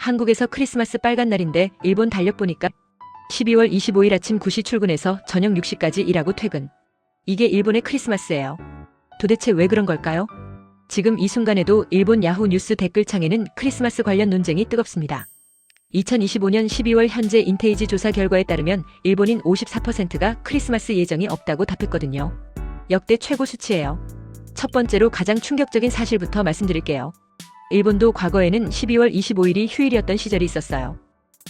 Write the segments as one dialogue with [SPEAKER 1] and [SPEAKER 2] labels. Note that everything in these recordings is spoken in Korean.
[SPEAKER 1] 한국에서 크리스마스 빨간 날인데 일본 달력 보니까 12월 25일 아침 9시 출근해서 저녁 6시까지 일하고 퇴근. 이게 일본의 크리스마스예요. 도대체 왜 그런 걸까요? 지금 이 순간에도 일본 야후 뉴스 댓글창에는 크리스마스 관련 논쟁이 뜨겁습니다. 2025년 12월 현재 인테이지 조사 결과에 따르면 일본인 54%가 크리스마스 예정이 없다고 답했거든요. 역대 최고 수치예요. 첫 번째로 가장 충격적인 사실부터 말씀드릴게요. 일본도 과거에는 12월 25일이 휴일이었던 시절이 있었어요.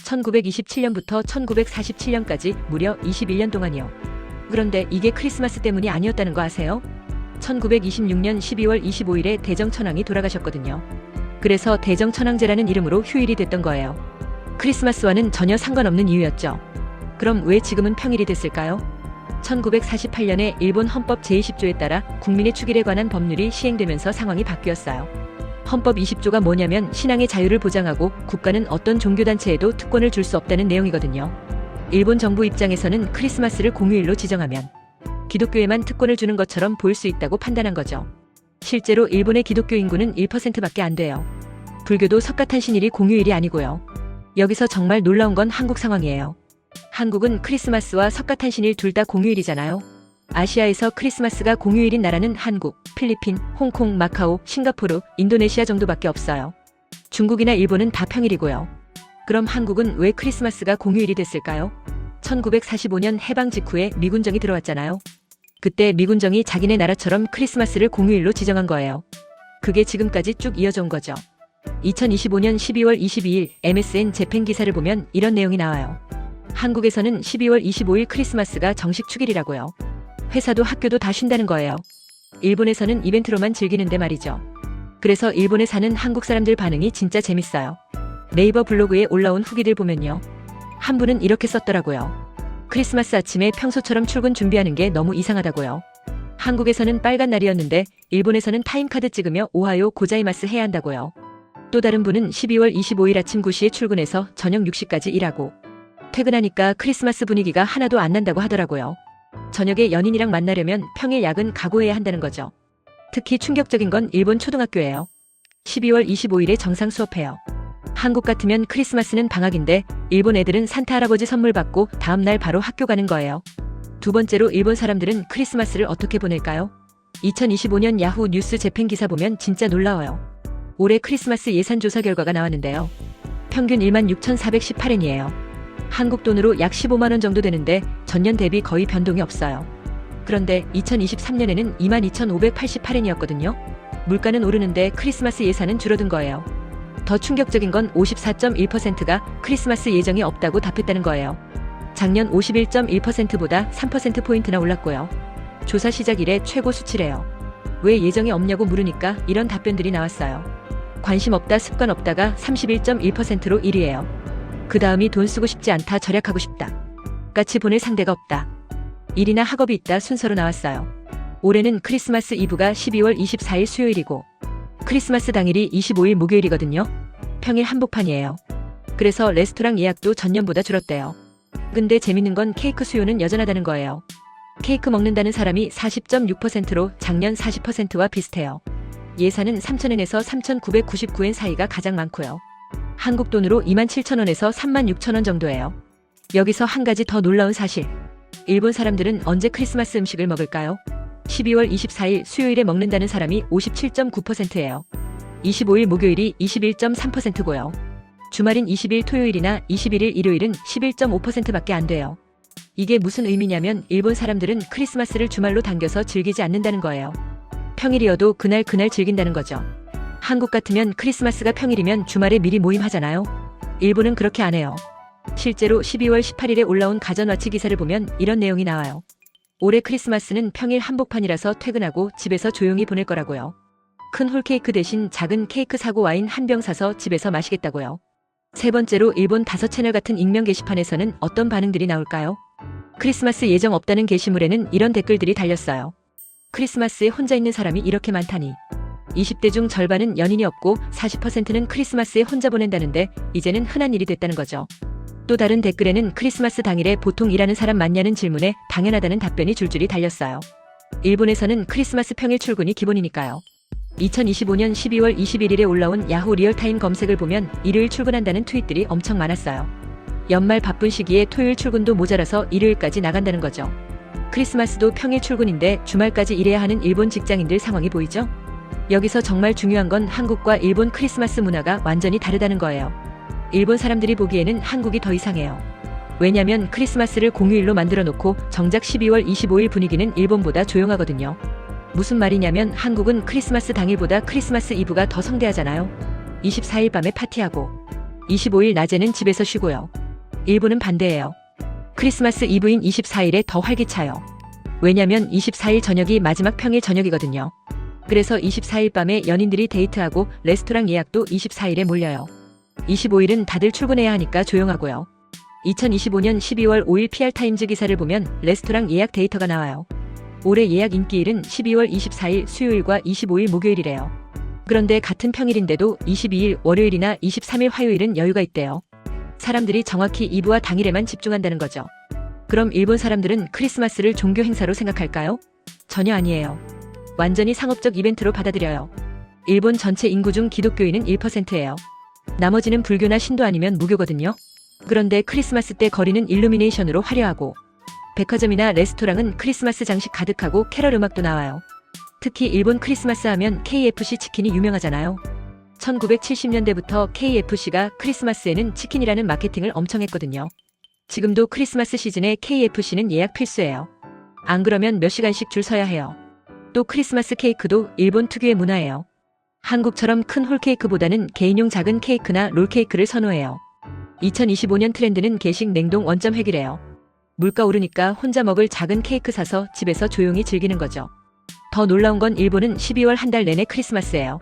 [SPEAKER 1] 1927년부터 1947년까지 무려 21년 동안이요. 그런데 이게 크리스마스 때문이 아니었다는 거 아세요? 1926년 12월 25일에 대정천황이 돌아가셨거든요. 그래서 대정천황제라는 이름으로 휴일이 됐던 거예요. 크리스마스와는 전혀 상관없는 이유였죠. 그럼 왜 지금은 평일이 됐을까요? 1948년에 일본 헌법 제20조에 따라 국민의 축일에 관한 법률이 시행되면서 상황이 바뀌었어요. 헌법 20조가 뭐냐면 신앙의 자유를 보장하고 국가는 어떤 종교단체에도 특권을 줄 수 없다는 내용이거든요. 일본 정부 입장에서는 크리스마스를 공휴일로 지정하면 기독교에만 특권을 주는 것처럼 보일 수 있다고 판단한 거죠. 실제로 일본의 기독교 인구는 1%밖에 안 돼요. 불교도 석가탄신일이 공휴일이 아니고요. 여기서 정말 놀라운 건 한국 상황이에요. 한국은 크리스마스와 석가탄신일 둘 다 공휴일이잖아요. 아시아에서 크리스마스가 공휴일인 나라는 한국, 필리핀, 홍콩, 마카오, 싱가포르, 인도네시아 정도밖에 없어요. 중국이나 일본은 다 평일이고요. 그럼 한국은 왜 크리스마스가 공휴일이 됐을까요? 1945년 해방 직후에 미군정이 들어왔잖아요. 그때 미군정이 자기네 나라처럼 크리스마스를 공휴일로 지정한 거예요. 그게 지금까지 쭉 이어져 온 거죠. 2025년 12월 22일 MSN 재팬 기사를 보면 이런 내용이 나와요. 한국에서는 12월 25일 크리스마스가 정식 축일이라고요. 회사도 학교도 다 쉰다는 거예요. 일본에서는 이벤트로만 즐기는데 말이죠. 그래서 일본에 사는 한국 사람들 반응이 진짜 재밌어요. 네이버 블로그에 올라온 후기들 보면요. 한 분은 이렇게 썼더라고요. 크리스마스 아침에 평소처럼 출근 준비하는 게 너무 이상하다고요. 한국에서는 빨간 날이었는데 일본에서는 타임카드 찍으며 오하요 고자이마스 해야 한다고요. 또 다른 분은 12월 25일 아침 9시에 출근해서 저녁 6시까지 일하고 퇴근하니까 크리스마스 분위기가 하나도 안 난다고 하더라고요. 저녁에 연인이랑 만나려면 평일 야근 각오해야 한다는 거죠. 특히 충격적인 건 일본 초등학교예요. 12월 25일에 정상 수업해요. 한국 같으면 크리스마스는 방학인데 일본 애들은 산타 할아버지 선물 받고 다음날 바로 학교 가는 거예요. 두 번째로 일본 사람들은 크리스마스를 어떻게 보낼까요? 2025년 야후 뉴스 재팬 기사 보면 진짜 놀라워요. 올해 크리스마스 예산조사 결과가 나왔는데요. 평균 16,418엔이에요. 한국 돈으로 약 15만원 정도 되는데 전년 대비 거의 변동이 없어요. 그런데 2023년에는 22,588엔이었거든요. 물가는 오르는데 크리스마스 예산은 줄어든 거예요. 더 충격적인 건 54.1%가 크리스마스 예정이 없다고 답했다는 거예요. 작년 51.1%보다 3%포인트나 올랐고요. 조사 시작 이래 최고 수치래요. 왜 예정이 없냐고 물으니까 이런 답변들이 나왔어요. 관심 없다, 습관 없다가 31.1%로 1위예요. 그 다음이 돈 쓰고 싶지 않다, 절약하고 싶다. 같이 보낼 상대가 없다. 일이나 학업이 있다 순서로 나왔어요. 올해는 크리스마스 이브가 12월 24일 수요일이고 크리스마스 당일이 25일 목요일이거든요. 평일 한복판이에요. 그래서 레스토랑 예약도 전년보다 줄었대요. 근데 재밌는 건 케이크 수요는 여전하다는 거예요. 케이크 먹는다는 사람이 40.6%로 작년 40%와 비슷해요. 예산은 3,000엔에서 3,999엔 사이가 가장 많고요. 한국 돈으로 27,000원에서 36,000원 정도예요. 여기서 한 가지 더 놀라운 사실. 일본 사람들은 언제 크리스마스 음식을 먹을까요? 12월 24일 수요일에 먹는다는 사람이 57.9%예요. 25일 목요일이 21.3%고요. 주말인 20일 토요일이나 21일 일요일은 11.5%밖에 안 돼요. 이게 무슨 의미냐면 일본 사람들은 크리스마스를 주말로 당겨서 즐기지 않는다는 거예요. 평일이어도 그날 즐긴다는 거죠. 한국 같으면 크리스마스가 평일이면 주말에 미리 모임하잖아요. 일본은 그렇게 안 해요. 실제로 12월 18일에 올라온 가전와치 기사를 보면 이런 내용이 나와요. 올해 크리스마스는 평일 한복판이라서 퇴근하고 집에서 조용히 보낼 거라고요. 큰 홀케이크 대신 작은 케이크 사고 와인 한 병 사서 집에서 마시겠다고요. 세 번째로 일본 5채널 같은 익명 게시판에서는 어떤 반응들이 나올까요? 크리스마스 예정 없다는 게시물에는 이런 댓글들이 달렸어요. 크리스마스에 혼자 있는 사람이 이렇게 많다니. 20대 중 절반은 연인이 없고 40%는 크리스마스에 혼자 보낸다는데 이제는 흔한 일이 됐다는 거죠. 또 다른 댓글에는 크리스마스 당일에 보통 일하는 사람 많냐는 질문에 당연하다는 답변이 줄줄이 달렸어요. 일본에서는 크리스마스 평일 출근이 기본이니까요. 2025년 12월 21일에 올라온 야후 리얼타임 검색을 보면 일요일 출근한다는 트윗들이 엄청 많았어요. 연말 바쁜 시기에 토요일 출근도 모자라서 일요일까지 나간다는 거죠. 크리스마스도 평일 출근인데 주말까지 일해야 하는 일본 직장인들 상황이 보이죠? 여기서 정말 중요한 건 한국과 일본 크리스마스 문화가 완전히 다르다는 거예요. 일본 사람들이 보기에는 한국이 더 이상해요. 왜냐면 크리스마스를 공휴일로 만들어 놓고 정작 12월 25일 분위기는 일본보다 조용하거든요. 무슨 말이냐면 한국은 크리스마스 당일보다 크리스마스 이브가 더 성대하잖아요. 24일 밤에 파티하고 25일 낮에는 집에서 쉬고요. 일본은 반대예요. 크리스마스 이브인 24일에 더 활기차요. 왜냐면 24일 저녁이 마지막 평일 저녁이거든요. 그래서 24일 밤에 연인들이 데이트하고 레스토랑 예약도 24일에 몰려요. 25일은 다들 출근해야 하니까 조용하고요. 2025년 12월 5일 PR타임즈 기사를 보면 레스토랑 예약 데이터가 나와요. 올해 예약 인기일은 12월 24일 수요일과 25일 목요일이래요. 그런데 같은 평일인데도 22일 월요일이나 23일 화요일은 여유가 있대요. 사람들이 정확히 이브와 당일에만 집중한다는 거죠. 그럼 일본 사람들은 크리스마스를 종교 행사로 생각할까요? 전혀 아니에요. 완전히 상업적 이벤트로 받아들여요. 일본 전체 인구 중 기독교인은 1%예요. 나머지는 불교나 신도 아니면 무교거든요. 그런데 크리스마스 때 거리는 일루미네이션으로 화려하고 백화점이나 레스토랑은 크리스마스 장식 가득하고 캐럴 음악도 나와요. 특히 일본 크리스마스 하면 KFC 치킨이 유명하잖아요. 1970년대부터 KFC가 크리스마스에는 치킨이라는 마케팅을 엄청 했거든요. 지금도 크리스마스 시즌에 KFC는 예약 필수예요. 안 그러면 몇 시간씩 줄 서야 해요. 또 크리스마스 케이크도 일본 특유의 문화예요. 한국처럼 큰 홀케이크보다는 개인용 작은 케이크나 롤케이크를 선호해요. 2025년 트렌드는 개식 냉동 원점 획일이래요. 물가 오르니까 혼자 먹을 작은 케이크 사서 집에서 조용히 즐기는 거죠. 더 놀라운 건 일본은 12월 한 달 내내 크리스마스예요.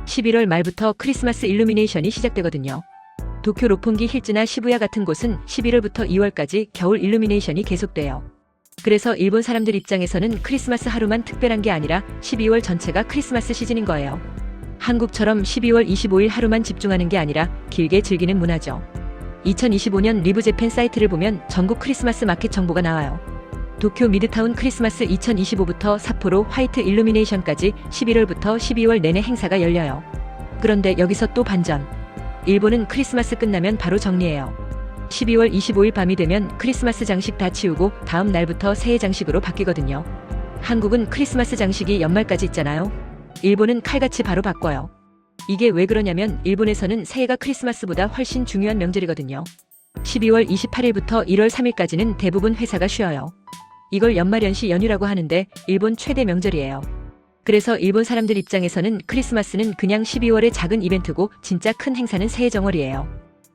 [SPEAKER 1] 11월 말부터 크리스마스 일루미네이션이 시작되거든요. 도쿄 로폰기 힐즈나 시부야 같은 곳은 11월부터 2월까지 겨울 일루미네이션이 계속돼요. 그래서 일본 사람들 입장에서는 크리스마스 하루만 특별한 게 아니라 12월 전체가 크리스마스 시즌인 거예요. 한국처럼 12월 25일 하루만 집중하는 게 아니라 길게 즐기는 문화죠. 2025년 리브재팬 사이트를 보면 전국 크리스마스 마켓 정보가 나와요. 도쿄 미드타운 크리스마스 2025부터 삿포로 화이트 일루미네이션까지 11월부터 12월 내내 행사가 열려요. 그런데 여기서 또 반전. 일본은 크리스마스 끝나면 바로 정리해요. 12월 25일 밤이 되면 크리스마스 장식 다 치우고 다음 날부터 새해 장식으로 바뀌거든요. 한국은 크리스마스 장식이 연말까지 있잖아요. 일본은 칼같이 바로 바꿔요. 이게 왜 그러냐면 일본에서는 새해가 크리스마스보다 훨씬 중요한 명절이거든요. 12월 28일부터 1월 3일까지는 대부분 회사가 쉬어요. 이걸 연말연시 연휴라고 하는데 일본 최대 명절이에요. 그래서 일본 사람들 입장에서는 크리스마스는 그냥 12월의 작은 이벤트고 진짜 큰 행사는 새해 정월이에요.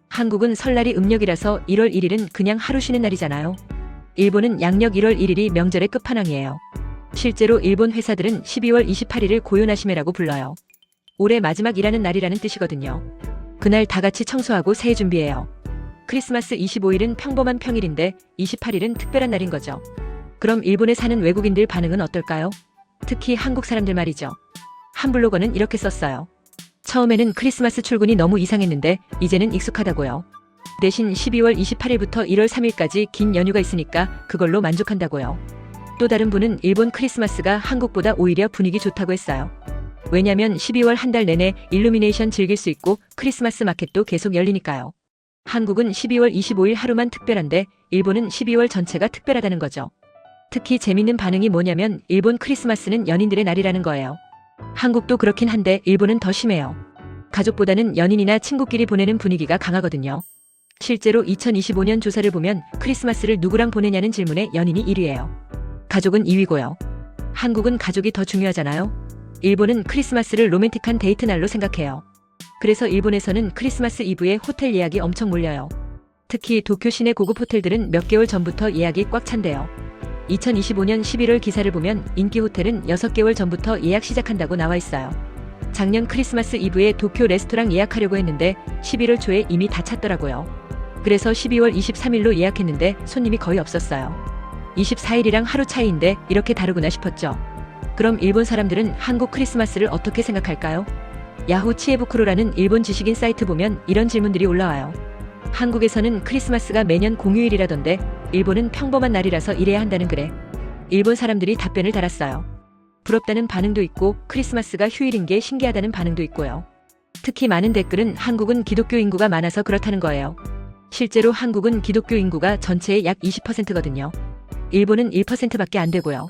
[SPEAKER 1] 한국은 설날이 음력이라서 1월 1일은 그냥 하루 쉬는 날이잖아요. 일본은 양력 1월 1일이 명절의 끝판왕이에요. 실제로 일본 회사들은 12월 28일을 고요나시메라고 불러요. 올해 마지막 일하는 날이라는 뜻이거든요. 그날 다 같이 청소하고 새해 준비해요. 크리스마스 25일은 평범한 평일인데 28일은 특별한 날인 거죠. 그럼 일본에 사는 외국인들 반응은 어떨까요? 특히 한국 사람들 말이죠. 한 블로거는 이렇게 썼어요. 처음에는 크리스마스 출근이 너무 이상했는데 이제는 익숙하다고요. 대신 12월 28일부터 1월 3일까지 긴 연휴가 있으니까 그걸로 만족한다고요. 또 다른 분은 일본 크리스마스가 한국보다 오히려 분위기 좋다고 했어요. 왜냐면 12월 한 달 내내 일루미네이션 즐길 수 있고 크리스마스 마켓도 계속 열리니까요. 한국은 12월 25일 하루만 특별한데 일본은 12월 전체가 특별하다는 거죠. 특히 재밌는 반응이 뭐냐면 일본 크리스마스는 연인들의 날이라는 거예요. 한국도 그렇긴 한데 일본은 더 심해요. 가족보다는 연인이나 친구끼리 보내는 분위기가 강하거든요. 실제로 2025년 조사를 보면 크리스마스를 누구랑 보내냐는 질문에 연인이 1위예요. 가족은 2위고요. 한국은 가족이 더 중요하잖아요. 일본은 크리스마스를 로맨틱한 데이트 날로 생각해요. 그래서 일본에서는 크리스마스 이브에 호텔 예약이 엄청 몰려요. 특히 도쿄 시내 고급 호텔들은 몇 개월 전부터 예약이 꽉 찬대요. 2025년 11월 기사를 보면 인기 호텔은 6개월 전부터 예약 시작한다고 나와 있어요. 작년 크리스마스 이브에 도쿄 레스토랑 예약하려고 했는데 11월 초에 이미 다 찼더라고요. 그래서 12월 23일로 예약했는데 손님이 거의 없었어요. 24일이랑 하루 차이인데 이렇게 다르구나 싶었죠. 그럼 일본 사람들은 한국 크리스마스를 어떻게 생각할까요? 야후 치에부쿠로라는 일본 지식인 사이트 보면 이런 질문들이 올라와요. 한국에서는 크리스마스가 매년 공휴일이라던데 일본은 평범한 날이라서 일해야 한다는 그래. 일본 사람들이 답변을 달았어요. 부럽다는 반응도 있고 크리스마스가 휴일인 게 신기하다는 반응도 있고요. 특히 많은 댓글은 한국은 기독교 인구가 많아서 그렇다는 거예요. 실제로 한국은 기독교 인구가 전체의 약 20%거든요. 일본은 1%밖에 안 되고요.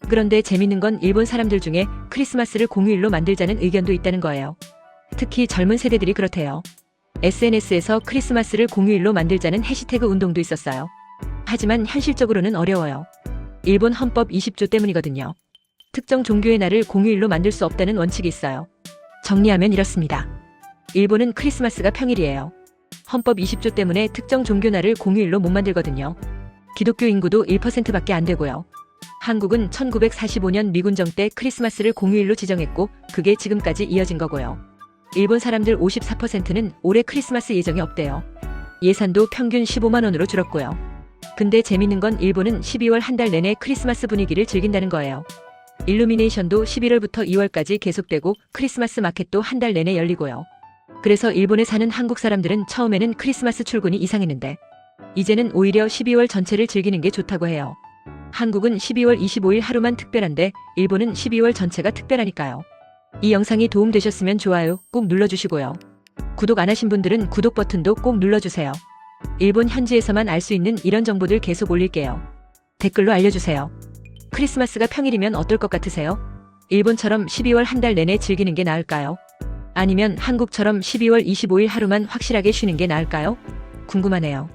[SPEAKER 1] 그런데 재밌는 건 일본 사람들 중에 크리스마스를 공휴일로 만들자는 의견도 있다는 거예요. 특히 젊은 세대들이 그렇대요. SNS에서 크리스마스를 공휴일로 만들자는 해시태그 운동도 있었어요. 하지만 현실적으로는 어려워요. 일본 헌법 20조 때문이거든요. 특정 종교의 날을 공휴일로 만들 수 없다는 원칙이 있어요. 정리하면 이렇습니다. 일본은 크리스마스가 평일이에요. 헌법 20조 때문에 특정 종교 날을 공휴일로 못 만들거든요. 기독교 인구도 1%밖에 안 되고요. 한국은 1945년 미군정 때 크리스마스를 공휴일로 지정했고 그게 지금까지 이어진 거고요. 일본 사람들 54%는 올해 크리스마스 예정이 없대요. 예산도 평균 15만 원으로 줄었고요. 근데 재밌는 건 일본은 12월 한 달 내내 크리스마스 분위기를 즐긴다는 거예요. 일루미네이션도 11월부터 2월까지 계속되고 크리스마스 마켓도 한 달 내내 열리고요. 그래서 일본에 사는 한국 사람들은 처음에는 크리스마스 출근이 이상했는데 이제는 오히려 12월 전체를 즐기는 게 좋다고 해요. 한국은 12월 25일 하루만 특별한데 일본은 12월 전체가 특별하니까요. 이 영상이 도움되셨으면 좋아요 꼭 눌러주시고요. 구독 안 하신 분들은 구독 버튼도 꼭 눌러주세요. 일본 현지에서만 알 수 있는 이런 정보들 계속 올릴게요. 댓글로 알려주세요. 크리스마스가 평일이면 어떨 것 같으세요? 일본처럼 12월 한 달 내내 즐기는 게 나을까요? 아니면 한국처럼 12월 25일 하루만 확실하게 쉬는 게 나을까요? 궁금하네요.